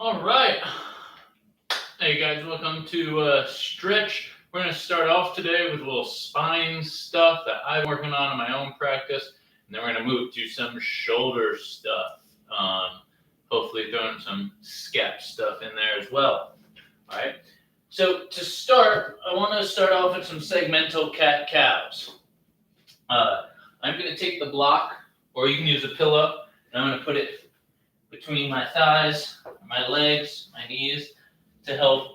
All right. Hey guys, welcome to Stretch. We're going to start off today with a little spine stuff that I'm working on in my own practice, and then we're going to move to some shoulder stuff. Hopefully, throwing some scap stuff in there as well. All right. So to start, I want to start off with some segmental cat-cows. I'm going to take the block, or you can use a pillow, and I'm going to put it between my thighs, my legs, my knees, to help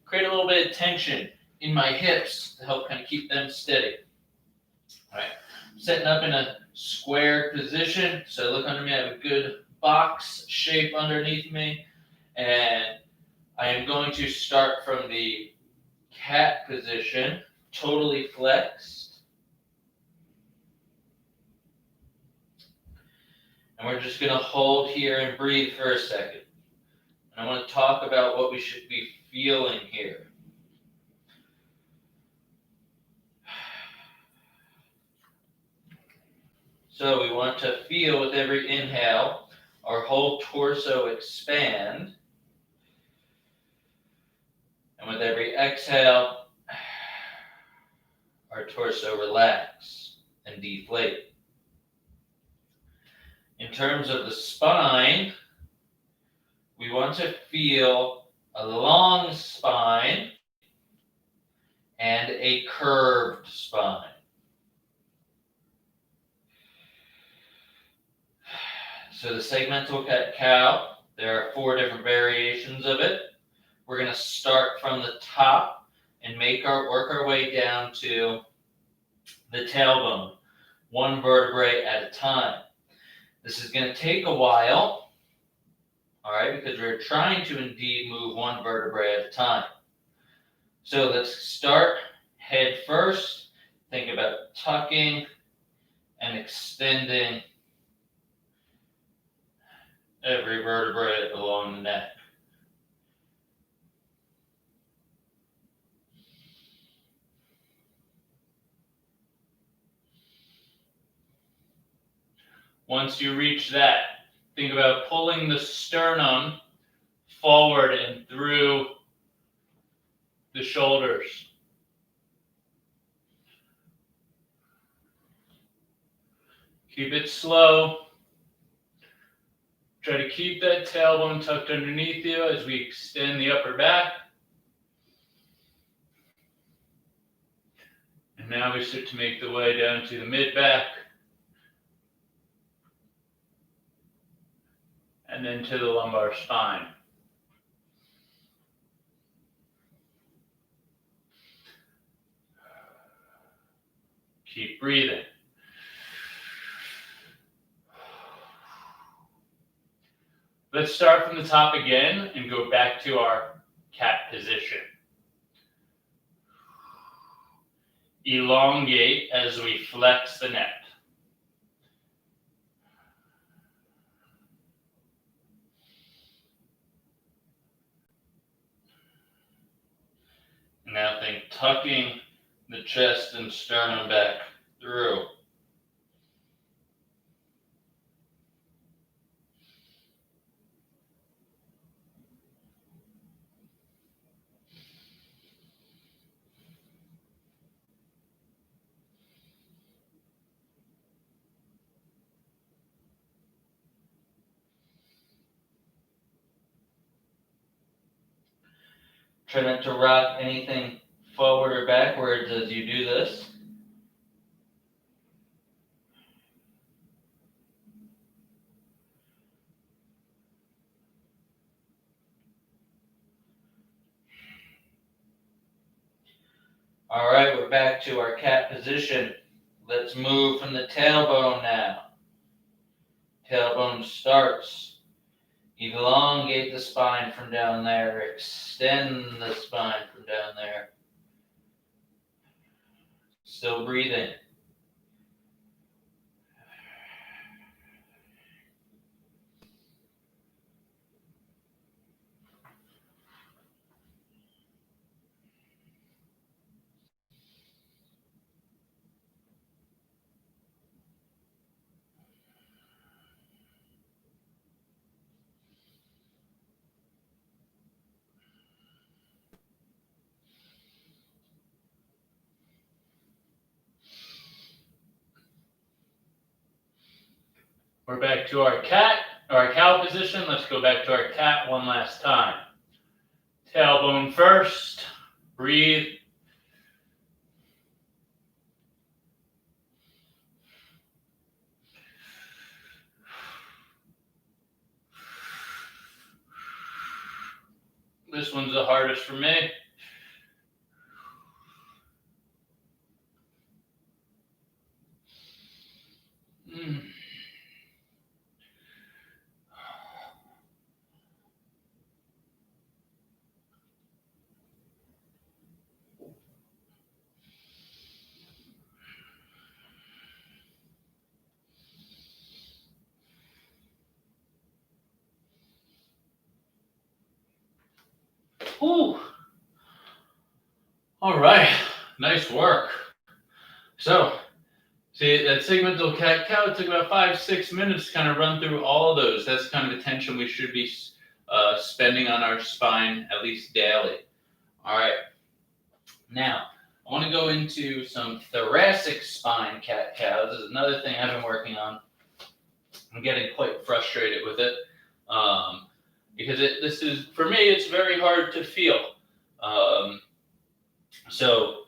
create a little bit of tension in my hips to help kind of keep them steady. All right, I'm setting up in a square position. So look under me, I have a good box shape underneath me. And I am going to start from the cat position, totally flexed. And we're just going to hold here and breathe for a second. And I want to talk about what we should be feeling here. So we want to feel with every inhale, our whole torso expand. And with every exhale, our torso relax and deflate. In terms of the spine, we want to feel a long spine and a curved spine. So the segmental cat-cow, there are 4 different variations of it. We're going to start from the top and work our way down to the tailbone, 1 vertebrae at a time. This is going to take a while, all right, because we're trying to indeed move 1 vertebrae at a time. So let's start head first. Think about tucking and extending every vertebrae along the neck. Once you reach that, think about pulling the sternum forward and through the shoulders. Keep it slow. Try to keep that tailbone tucked underneath you as we extend the upper back. And now we start to make the way down to the mid-back. And then to the lumbar spine. Keep breathing. Let's start from the top again and go back to our cat position. Elongate as we flex the neck. Now think tucking the chest and sternum back through. Try not to rock anything forward or backwards as you do this. All right, we're back to our cat position. Let's move from the tailbone now. Tailbone starts. Elongate the spine from down there. Extend the spine from down there. Still breathing. We're back to our cat, or our cow position. Let's go back to our cat one last time. Tailbone first. Breathe. This one's the hardest for me. Ooh. All right, nice work. So, see, that segmental cat-cow, it took about 5-6 minutes to kind of run through all of those. That's kind of attention we should be spending on our spine, at least daily. All right, now, I want to go into some thoracic spine cat-cow. This is another thing I've been working on. I'm getting quite frustrated with it because this is, for me, it's very hard to feel. So,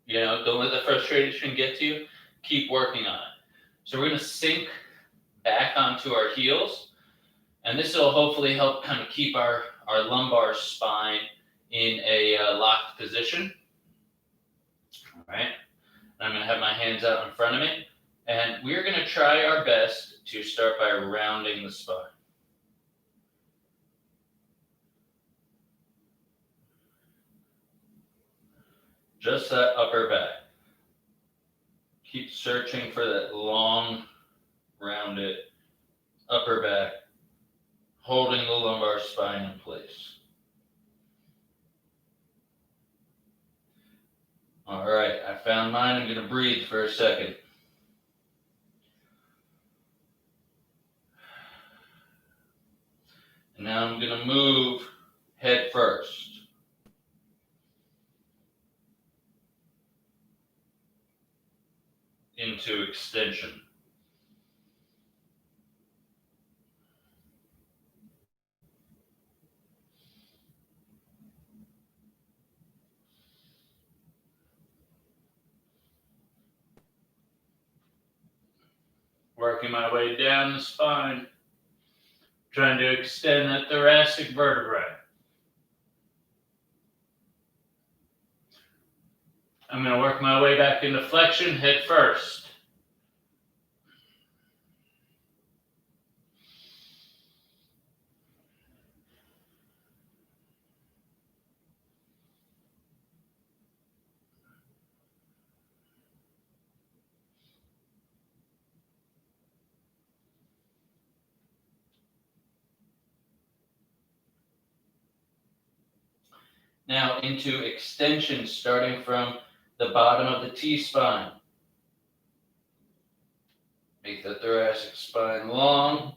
don't let the frustration get to you. Keep working on it. So we're going to sink back onto our heels, and this will hopefully help kind of keep our lumbar spine in a locked position. All right. And I'm going to have my hands out in front of me, and we're going to try our best to start by rounding the spine. Just that upper back. Keep searching for that long, rounded upper back, holding the lumbar spine in place. All right, I found mine. I'm going to breathe for a second. And now I'm going to move head first. Into extension. Working my way down the spine, trying to extend that thoracic vertebrae. I'm going to work my way back into flexion, head first. Now into extension, starting from the bottom of the T-spine. Make the thoracic spine long.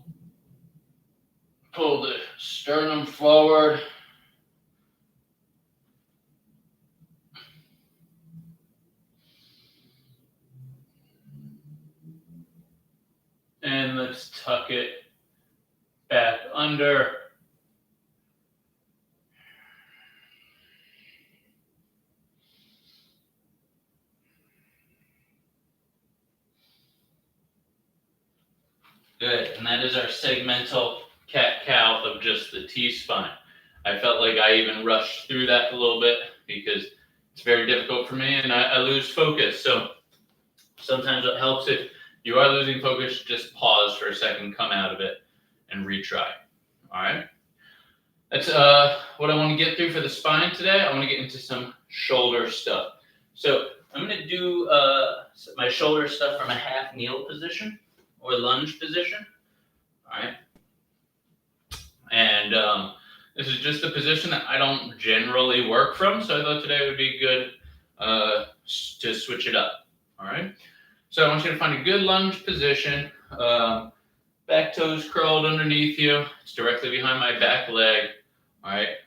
Pull the sternum forward. And let's tuck it back under. Good, and that is our segmental cat-cow of just the T-spine. I felt like I even rushed through that a little bit because it's very difficult for me and I lose focus. So sometimes it helps if you are losing focus, just pause for a second, come out of it, and retry. All right? That's what I want to get through for the spine today. I want to get into some shoulder stuff. So I'm going to do my shoulder stuff from a half kneel position or lunge position. All right. And this is just a position that I don't generally work from, so I thought today would be good to switch it up. All right. So I want you to find a good lunge position. Back toes curled underneath you. It's directly behind my back leg. All right.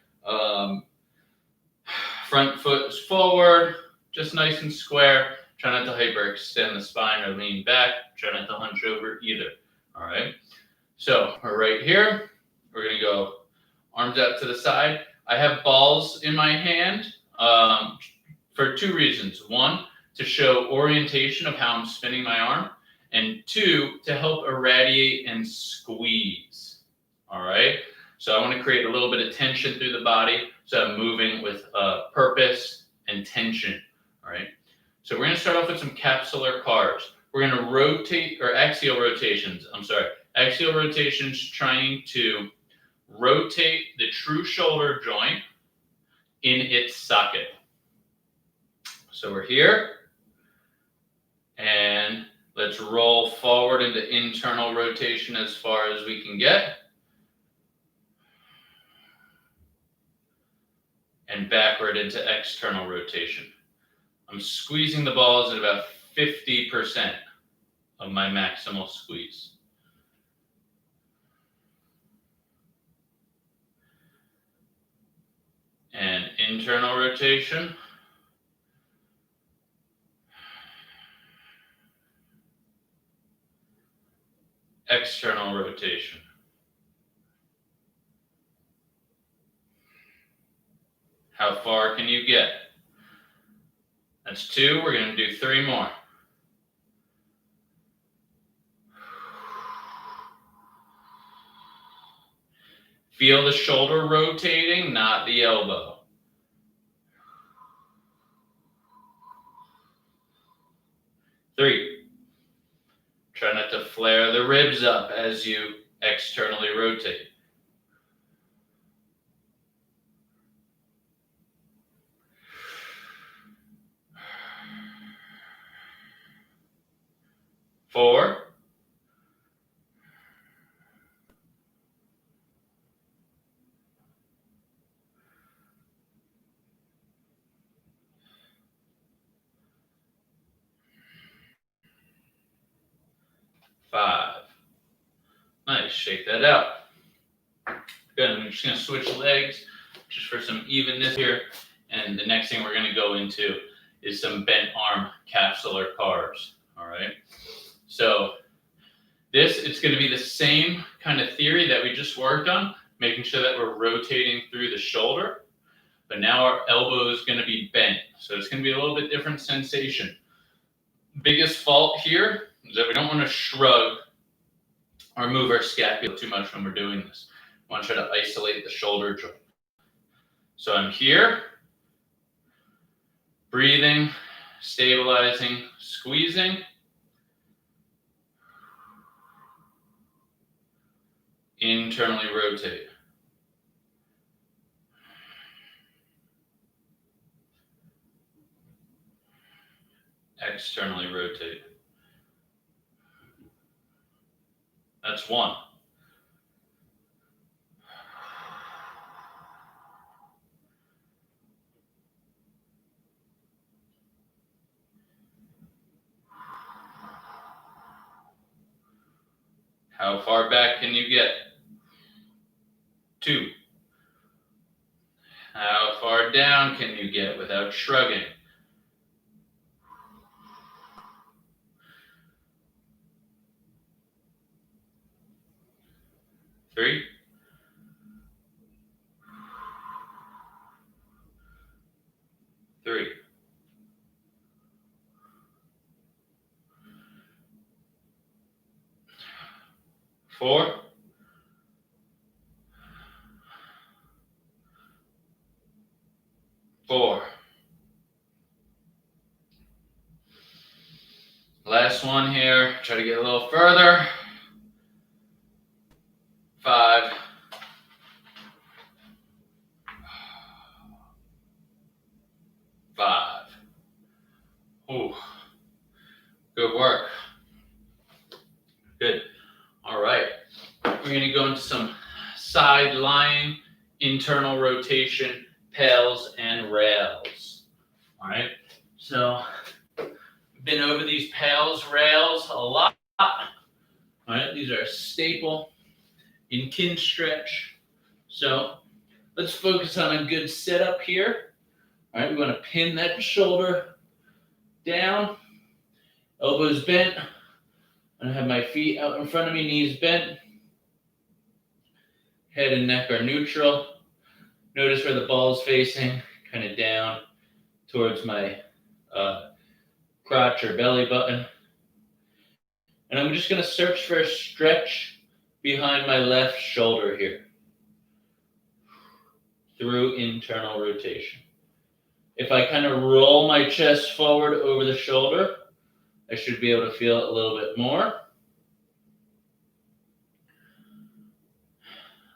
Front foot is forward, just nice and square. Try not to hyperextend the spine or lean back. Try not to hunch over either. All right. So we're right here. We're going to go arms out to the side. I have balls in my hand for two reasons. One, to show orientation of how I'm spinning my arm. And two, to help irradiate and squeeze. All right. So I want to create a little bit of tension through the body. So I'm moving with purpose and tension. All right. So we're going to start off with some capsular cars. We're going to rotate, or axial rotations. Axial rotations trying to rotate the true shoulder joint in its socket. So we're here. And let's roll forward into internal rotation as far as we can get. And backward into external rotation. I'm squeezing the balls at about 50% of my maximal squeeze. And internal rotation. External rotation. How far can you get? That's 2. We're going to do 3 more. Feel the shoulder rotating, not the elbow. 3. Try not to flare the ribs up as you externally rotate. 4. 5. Nice, shake that out. Good, I'm just gonna switch legs just for some evenness here. And the next thing we're gonna go into is some bent arm capsular cars, all right? So it's gonna be the same kind of theory that we just worked on, making sure that we're rotating through the shoulder, but now our elbow is gonna be bent. So it's gonna be a little bit different sensation. Biggest fault here is that we don't want to shrug or move our scapula too much when we're doing this. We want to try to isolate the shoulder joint. So I'm here, breathing, stabilizing, squeezing. Internally rotate. Externally rotate. That's 1. How far back can you get? 2. How far down can you get without shrugging? 3. 3. 4. 4. Last one here. Try to get a little further. 5. 5. Ooh. Good work. Good. All right. We're going to go into some side lying, internal rotation, pails and rails. All right. So been over these pails, rails a lot. All right. These are a staple in kin stretch. So let's focus on a good setup here. All right. We want to pin that shoulder down, elbows bent, I'm going to have my feet out in front of me, knees bent. Head and neck are neutral. Notice where the ball is facing, kind of down towards my crotch or belly button. And I'm just going to search for a stretch behind my left shoulder here through internal rotation. If I kind of roll my chest forward over the shoulder, I should be able to feel it a little bit more.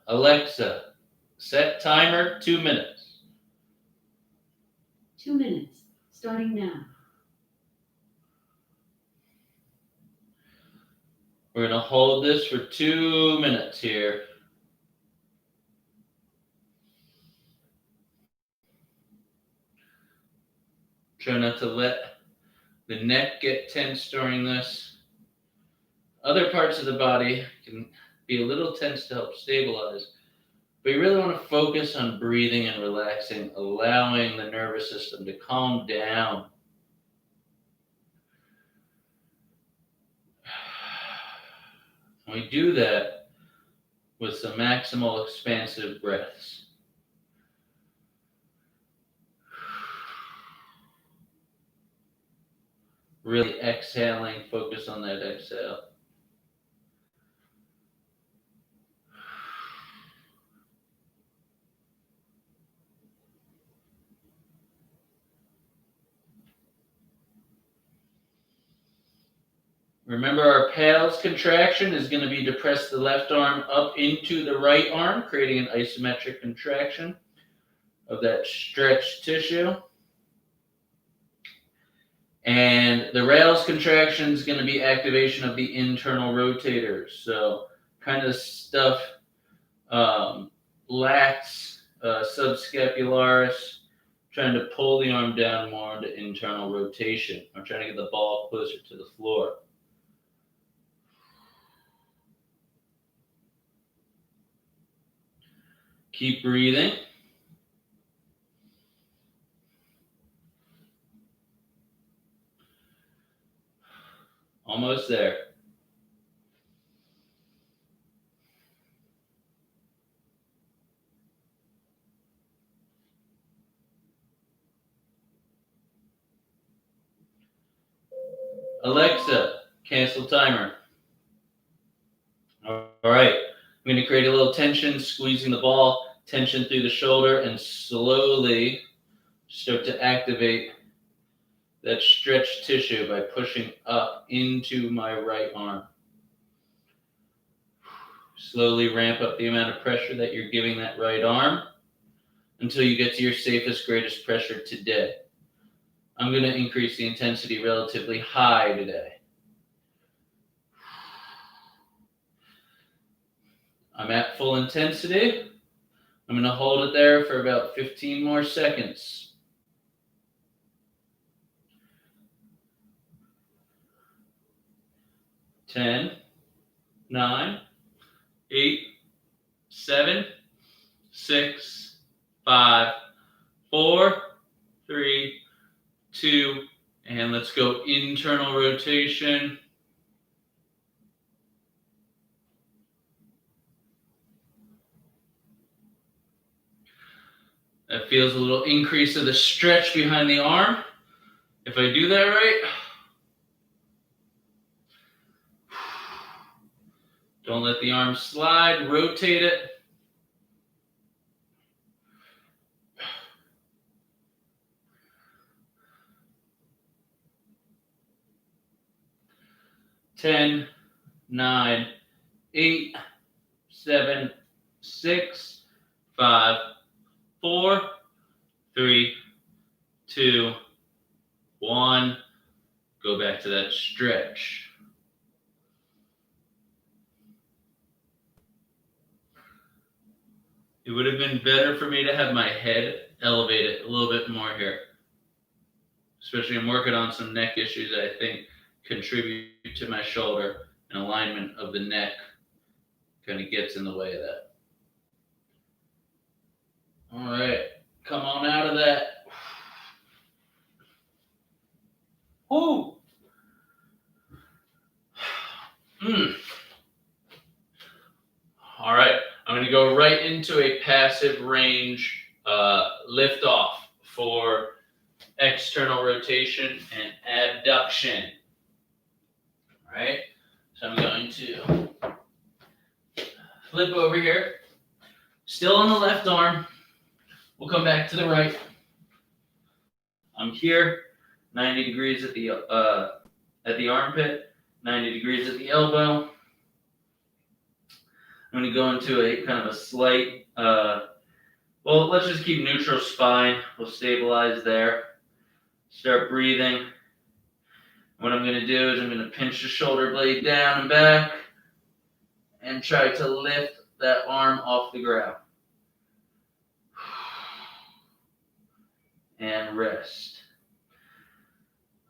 Alexa, set timer 2 minutes. 2 minutes, starting now. We're going to hold this for 2 minutes here. Try not to let the neck get tense during this. Other parts of the body can be a little tense to help stabilize, but you really want to focus on breathing and relaxing, allowing the nervous system to calm down. And we do that with some maximal expansive breaths. Really exhaling, focus on that exhale. Remember, our pals contraction is going to be to press the left arm up into the right arm, creating an isometric contraction of that stretched tissue. And the rails contraction is going to be activation of the internal rotators. So kind of stuff, lats, subscapularis, trying to pull the arm down more into internal rotation. I'm trying to get the ball closer to the floor. Keep breathing. Almost there. Alexa, cancel timer. All right. I'm going to create a little tension, squeezing the ball, tension through the shoulder, and slowly start to activate that stretched tissue by pushing up into my right arm. Slowly ramp up the amount of pressure that you're giving that right arm until you get to your safest, greatest pressure today. I'm going to increase the intensity relatively high today. I'm at full intensity. I'm going to hold it there for about 15 more seconds. 10, 9, 8, 7, 6, 5, 4, 3, 2, and let's go internal rotation. That feels a little increase of the stretch behind the arm. If I do that right, don't let the arm slide, rotate it. Ten, 9, 8, 7, 6, 5, 4, 3, 2, 1. Go back to that stretch. It would have been better for me to have my head elevated a little bit more here. Especially I'm working on some neck issues that I think contribute to my shoulder, and alignment of the neck kind of gets in the way of that. All right, come on out of that. Woo! aggressive range lift off for external rotation and abduction. All right, so I'm going to flip over here, still on the left arm. We'll come back to the right. I'm here, 90 degrees at the armpit, 90 degrees at the elbow. I'm going to go into a kind of a slight, well, let's just keep neutral spine. We'll stabilize there. Start breathing. What I'm going to do is I'm going to pinch the shoulder blade down and back and try to lift that arm off the ground. And rest.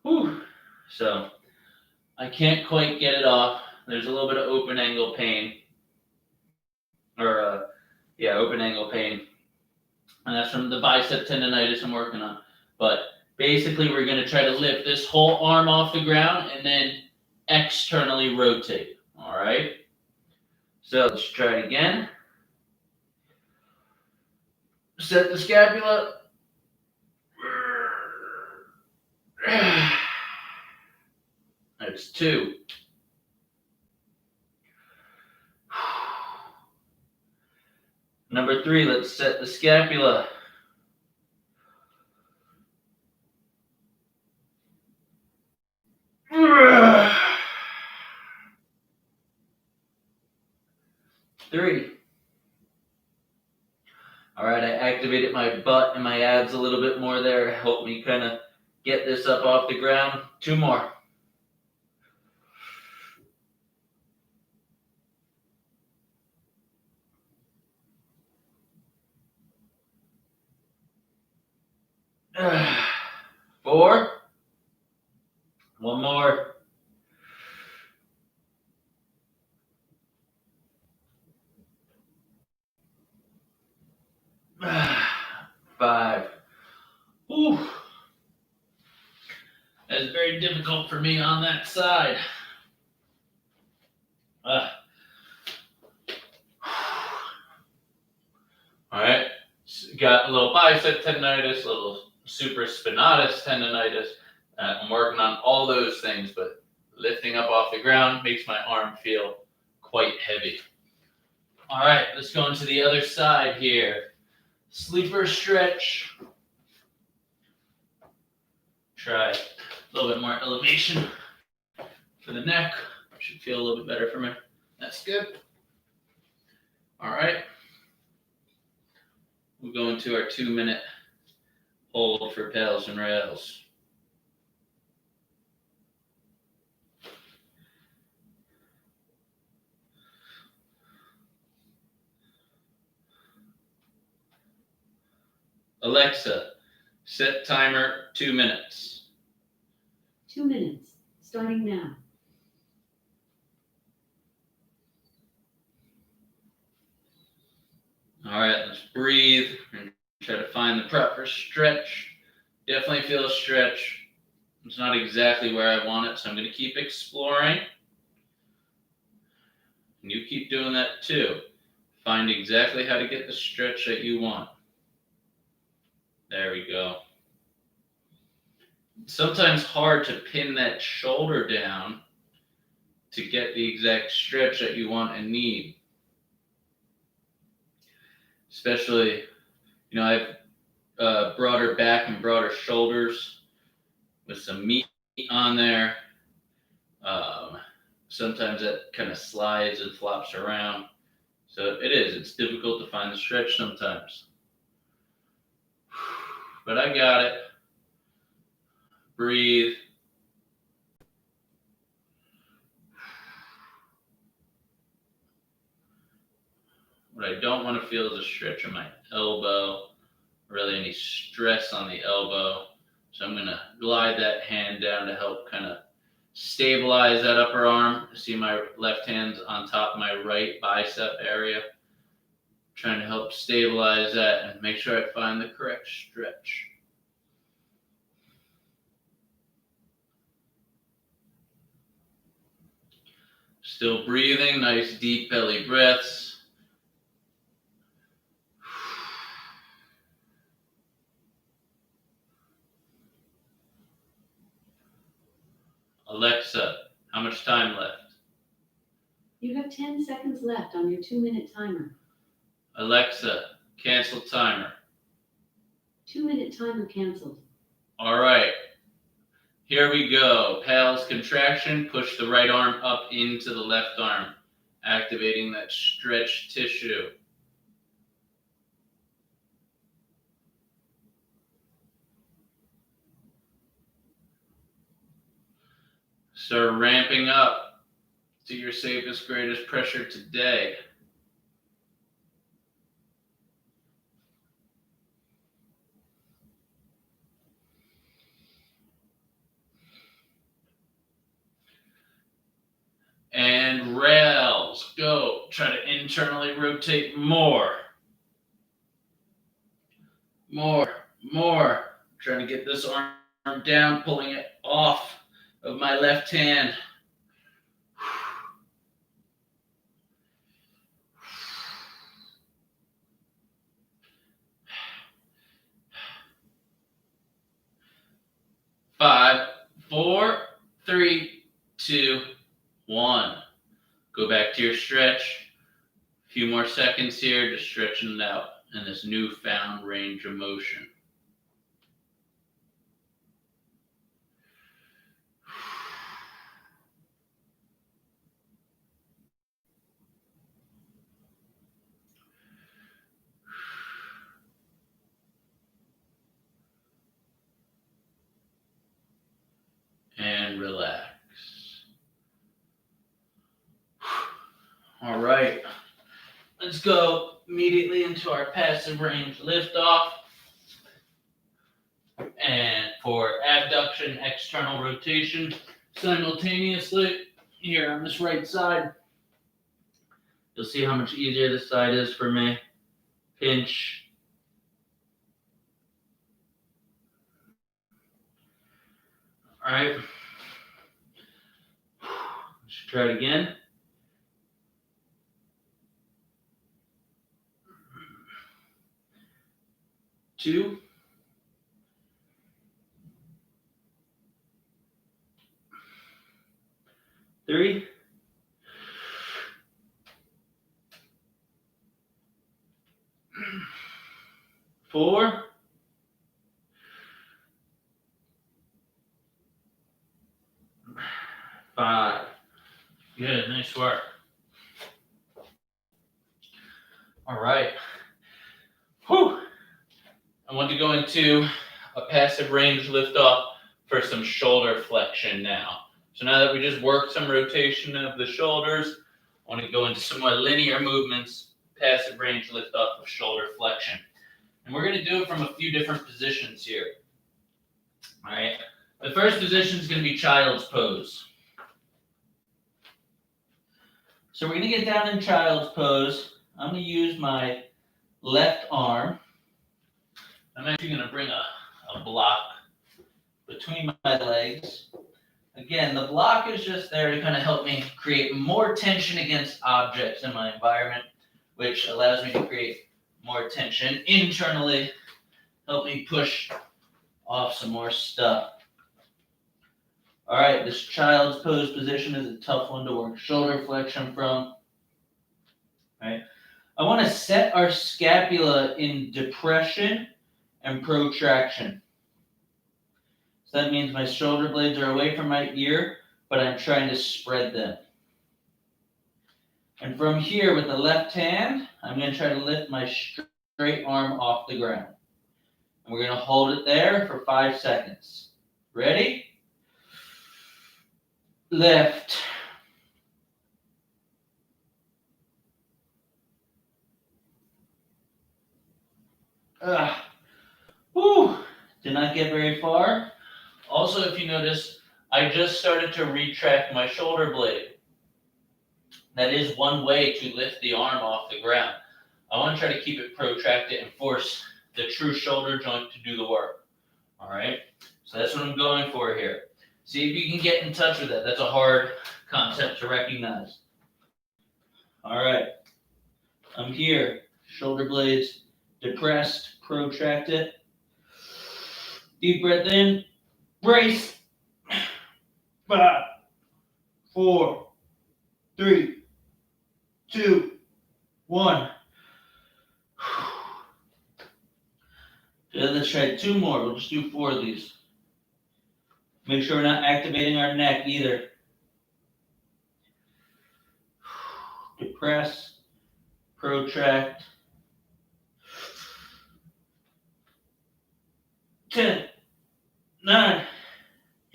Whew. So I can't quite get it off. There's a little bit of open angle pain. Open angle pain. And that's from the bicep tendonitis I'm working on. But basically, we're going to try to lift this whole arm off the ground and then externally rotate. All right? So let's try it again. Set the scapula. That's 2. Number 3, let's set the scapula. Three. All right, I activated my butt and my abs a little bit more there. Help me kind of get this up off the ground. 2 more. Four. One more. 5. Whew. That's very difficult for me on that side. All right, got a little bicep tendonitis, a little supraspinatus tendonitis. I'm working on all those things, but lifting up off the ground makes my arm feel quite heavy. All right, let's go into the other side here. Sleeper stretch. Try a little bit more elevation for the neck. Should feel a little bit better for me. That's good. All right. We'll go into our 2-minute hold for paddles and rails. Alexa, set timer 2 minutes. 2 minutes, starting now. All right, let's breathe and try to find the proper stretch. Definitely feel a stretch. It's not exactly where I want it, so I'm going to keep exploring. And you keep doing that too. Find exactly how to get the stretch that you want. There we go. It's sometimes hard to pin that shoulder down to get the exact stretch that you want and need. Especially, I have broader back and broader shoulders with some meat on there. Sometimes that kind of slides and flops around. So it's difficult to find the stretch sometimes. But I got it. Breathe. What I don't want to feel is a stretch in my elbow, really any stress on the elbow. So I'm going to glide that hand down to help kind of stabilize that upper arm. See my left hand's on top of my right bicep area. Trying to help stabilize that and make sure I find the correct stretch. Still breathing, nice deep belly breaths. Alexa, how much time left? You have 10 seconds left on your 2-minute timer. Alexa, cancel timer. 2-minute timer canceled. All right. Here we go. Pals contraction. Push the right arm up into the left arm, activating that stretched tissue. Start ramping up to your safest, greatest pressure today. And rails, go. Try to internally rotate more. More. Trying to get this arm down, pulling it off of my left hand. Five, four, three, two, one. Go back to your stretch. A few more seconds here, just stretching it out in this newfound range of motion. And relax. All right. Let's go immediately into our passive range liftoff. And for abduction, external rotation, simultaneously here on this right side. You'll see how much easier this side is for me. Pinch. All right. Let's try it again. Two. Three. Four. Five. Good, nice work. All right. Whew. I want to go into a passive range liftoff for some shoulder flexion now. So now that we just worked some rotation of the shoulders, I want to go into some more linear movements, passive range liftoff of shoulder flexion. And we're going to do it from a few different positions here. All right. The first position is going to be child's pose. So we're going to get down in child's pose. I'm going to use my left arm. I'm actually going to bring a block between my legs. Again, the block is just there to kind of help me create more tension against objects in my environment, which allows me to create more tension internally, help me push off some more stuff. All right, this child's pose position is a tough one to work shoulder flexion from. All right, I want to set our scapula in depression and protraction. So that means my shoulder blades are away from my ear, but I'm trying to spread them. And from here, with the left hand, I'm going to try to lift my straight arm off the ground. And we're going to hold it there for 5 seconds. Ready? Lift. Whew. Did not get very far. Also, if you notice, I just started to retract my shoulder blade. That is one way to lift the arm off the ground. I want to try to keep it protracted and force the true shoulder joint to do the work. All right? So that's what I'm going for here. See if you can get in touch with that. That's a hard concept to recognize. All right. I'm here. Shoulder blades depressed, protracted. Deep breath in. Brace. 5, 4, 3, 2, 1. Let's try 2 more. We'll just do 4 of these. Make sure we're not activating our neck either. Depress, protract. 10, 9,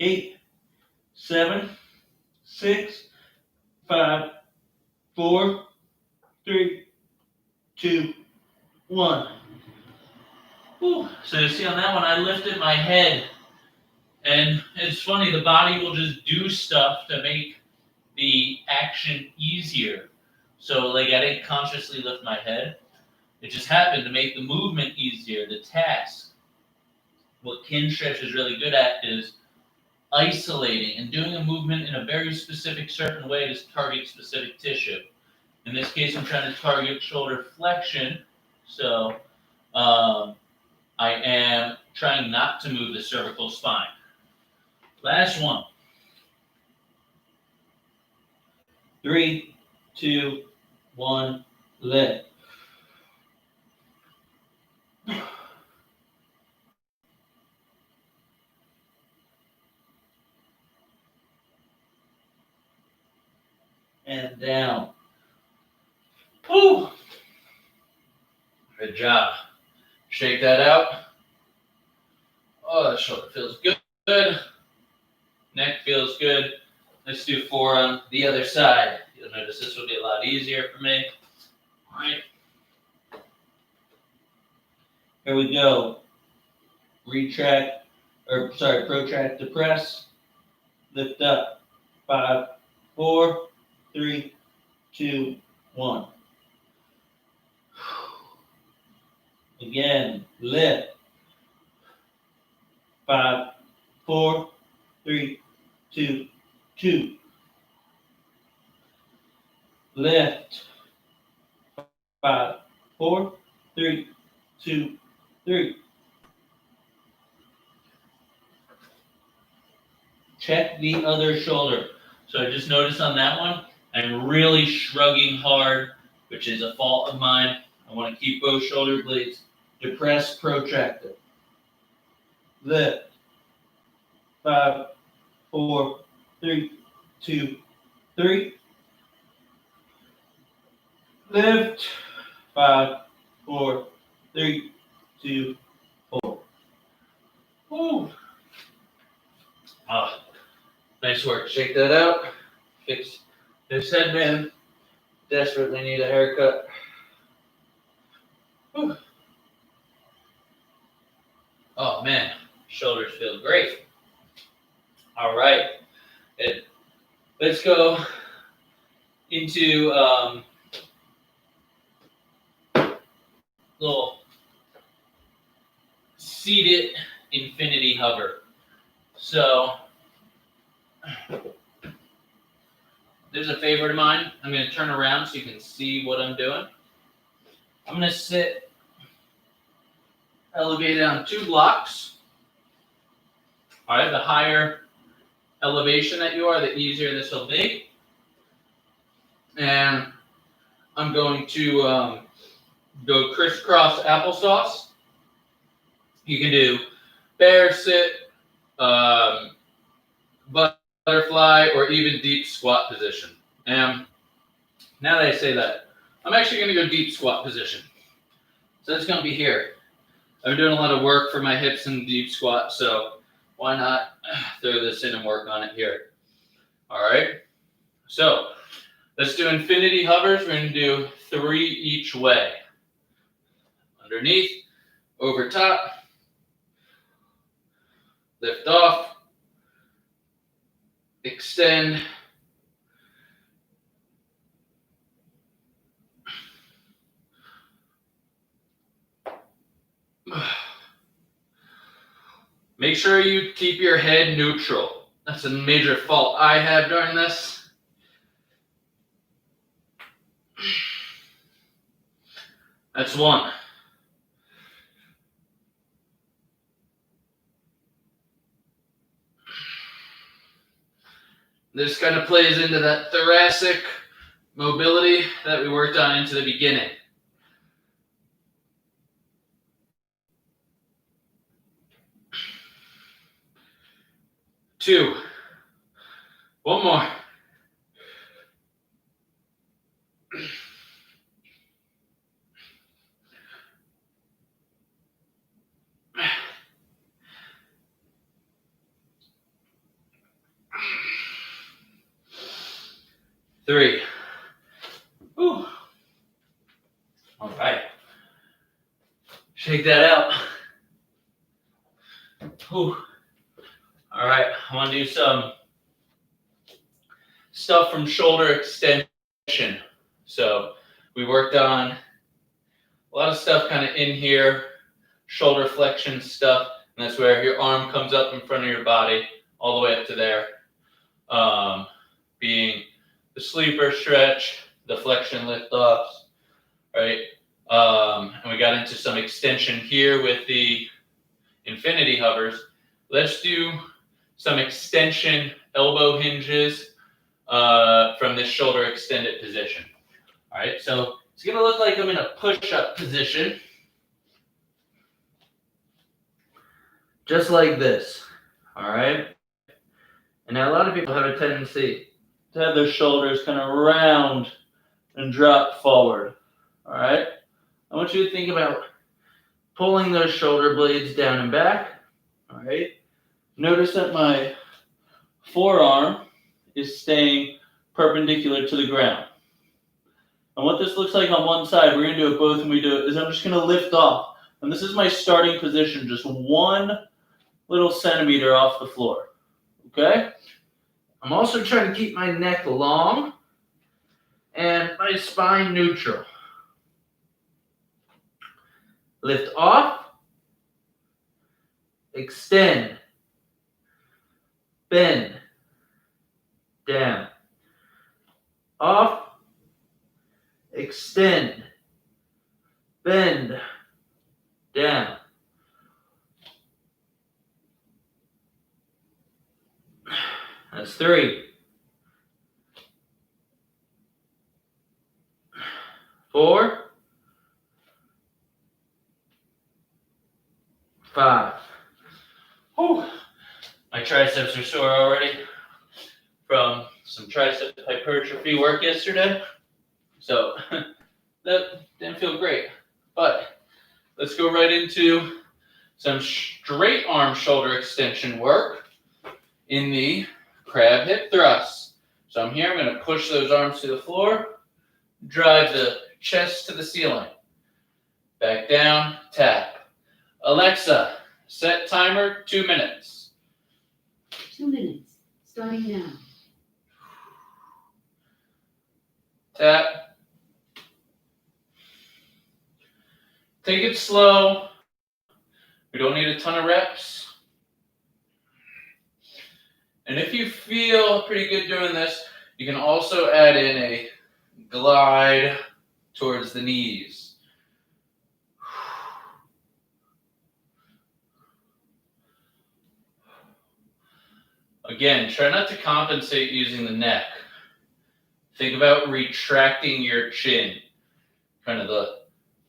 8, 7, 6, 5, 4, 3, 2, 1. Whew. So you see on that one, I lifted my head. And it's funny, the body will just do stuff to make the action easier. So like I didn't consciously lift my head. It just happened to make the movement easier, the task. What kin stretch is really good at is isolating and doing a movement in a very specific certain way to target specific tissue. In this case, I'm trying to target shoulder flexion. So I am trying not to move the cervical spine. Last one. 3, 2, 1, lift. And down. Woo! Good job. Shake that out. Oh, the shoulder feels good. Neck feels good. Let's do 4 on the other side. You'll notice this will be a lot easier for me. All right. Here we go. Protract, depress. Lift up. 5, 4, 3, 2, 1. Again, lift. 5, 4, 3, 2, 2. Lift. 5, 4, 3, 2, 3. Check the other shoulder. So I just noticed on that one, I'm really shrugging hard, which is a fault of mine. I want to keep both shoulder blades. Depress, protract it. Lift. 5, 4, 3, 2, 3. Lift. 5, 4, 3, 2, 4. Woo. Oh, nice work. Shake that out. Fix this headband. Desperately need a haircut. Whew. Oh man, shoulders feel great. All right, let's go into little seated infinity hover. So there's a favorite of mine. I'm going to turn around so you can see what I'm doing. I'm going to sit elevated on 2 blocks. All right, the higher elevation that you are, the easier this will be. And I'm going to go crisscross applesauce. You can do bear sit, butterfly, or even deep squat position. And now that I say that, I'm actually going to go deep squat position. So it's going to be here. I've been doing a lot of work for my hips in deep squat, so why not throw this in and work on it here? All right. So let's do infinity hovers. We're going to do 3 each way. Underneath, over top, lift off, extend, make sure you keep your head neutral. That's a major fault I have during this. That's 1. This kind of plays into that thoracic mobility that we worked on into the beginning. Two. One more. Three. Ooh. All right. Shake that out. Ooh. All right. I want to do some stuff from shoulder extension. So we worked on a lot of stuff kind of in here, shoulder flexion stuff, and that's where your arm comes up in front of your body all the way up to there. Being the sleeper stretch, the flexion lift offs, right? And we got into some extension here with the infinity hovers. Let's do some extension elbow hinges from this shoulder extended position. All right, so it's gonna look like I'm in a push-up position. Just like this, all right? And now a lot of people have a tendency to have their shoulders kind of round and drop forward, all right? I want you to think about pulling those shoulder blades down and back, all right? Notice that my forearm is staying perpendicular to the ground. And what this looks like on one side, we're gonna do it both, and we do it, is I'm just gonna lift off. And this is my starting position, just 1 little centimeter off the floor, okay? I'm also trying to keep my neck long and my spine neutral. Lift off, extend, bend, down, off, extend, bend, down. That's 3. 4. 5. Whew. My triceps are sore already from some tricep hypertrophy work yesterday. So that didn't feel great. But let's go right into some straight arm shoulder extension work in the crab hip thrust. So I'm here, I'm going to push those arms to the floor, drive the chest to the ceiling. Back down, tap. Alexa, set timer 2 minutes. 2 minutes, starting now. Tap. Take it slow. We don't need a ton of reps. And if you feel pretty good doing this, you can also add in a glide towards the knees. Again, try not to compensate using the neck. Think about retracting your chin, kind of the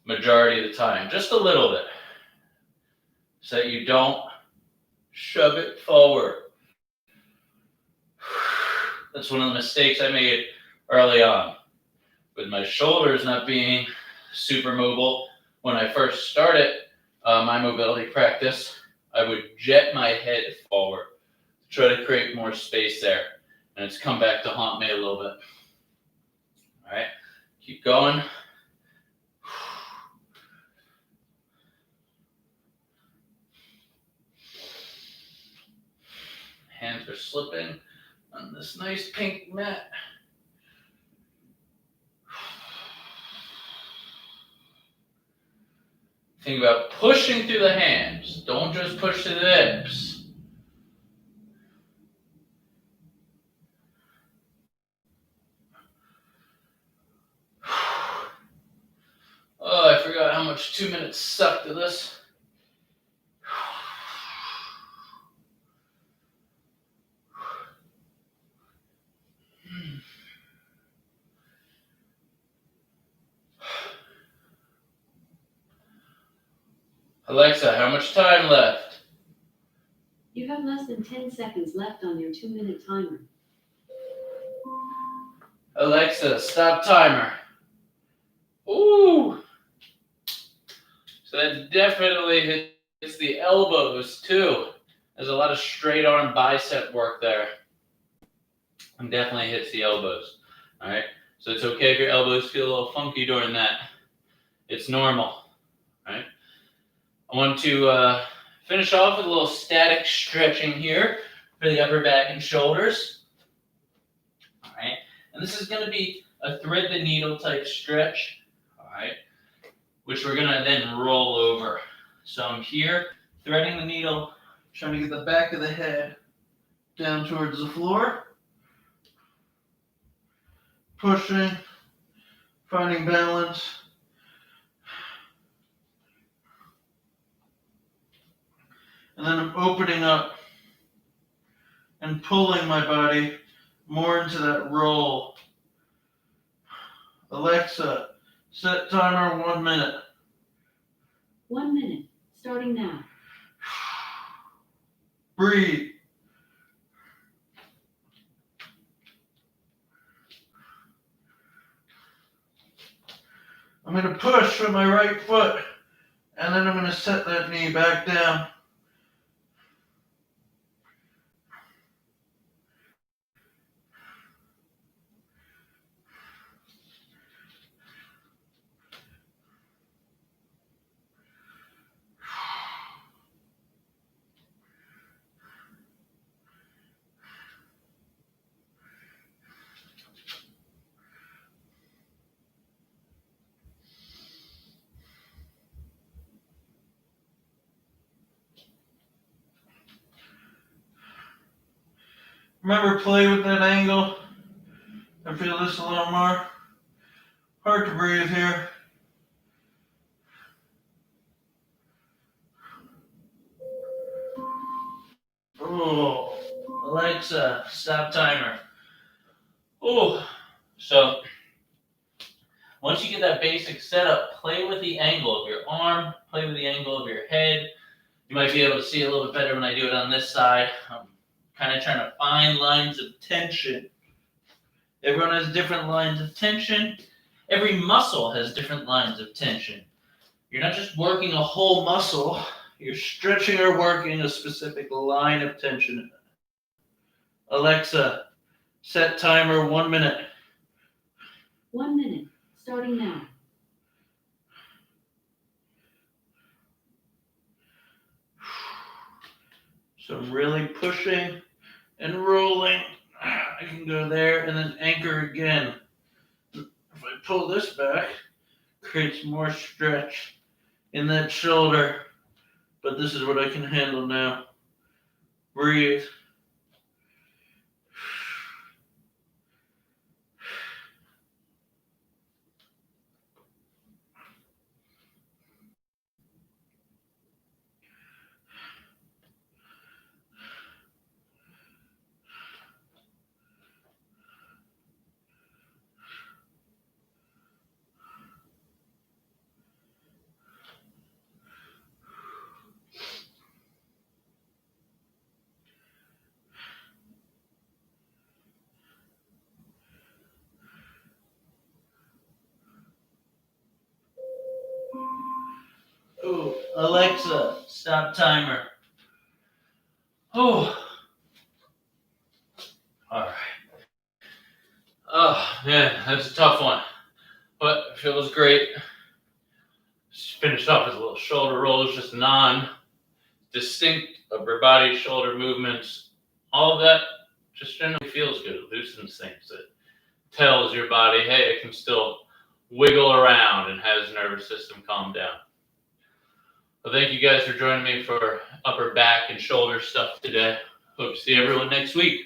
majority of the time, just a little bit, so that you don't shove it forward. That's one of the mistakes I made early on, with my shoulders not being super mobile. When I first started my mobility practice, I would jet my head forward, try to create more space there, and it's come back to haunt me a little bit. All right, keep going. Hands are slipping on this nice pink mat. Think about pushing through the hands. Don't just push to the hips. Oh, I forgot how much 2 minutes suck to this. Alexa, how much time left? You have less than 10 seconds left on your 2-minute timer. Alexa, stop timer. Ooh. So that definitely hits the elbows too. There's a lot of straight arm bicep work there. And definitely hits the elbows. All right. So it's okay if your elbows feel a little funky during that. It's normal. All right. I want to finish off with a little static stretching here for the upper back and shoulders. All right. And this is going to be a thread the needle type stretch. All right. Which we're going to then roll over. So I'm here threading the needle, trying to get the back of the head down towards the floor. Pushing, finding balance. And then I'm opening up and pulling my body more into that roll. Alexa, set timer 1 minute. 1 minute, starting now. Breathe. I'm going to push with my right foot, and then I'm going to set that knee back down. Remember, play with that angle. I feel this a little more. Hard to breathe here. Oh, Alexa, stop timer. Oh, so once you get that basic setup, play with the angle of your arm, play with the angle of your head. You might be able to see a little bit better when I do it on this side. I'm kind of trying to find lines of tension. Everyone has different lines of tension. Every muscle has different lines of tension. You're not just working a whole muscle, you're stretching or working a specific line of tension. Alexa, set timer 1 minute. 1 minute, starting now. So I'm really pushing and rolling. I can go there and then anchor again. If I pull this back, creates more stretch in that shoulder. But this is what I can handle now. Breathe. Oh, Alexa, stop timer. Oh. All right. Oh, man, that's a tough one. But it feels great. Just finished off with a little shoulder rolls, just non-distinct upper body shoulder movements. All of that just generally feels good. It loosens things. It tells your body, hey, it can still wiggle around and has nervous system calm down. Well, thank you guys for joining me for upper back and shoulder stuff today. Hope to see everyone next week.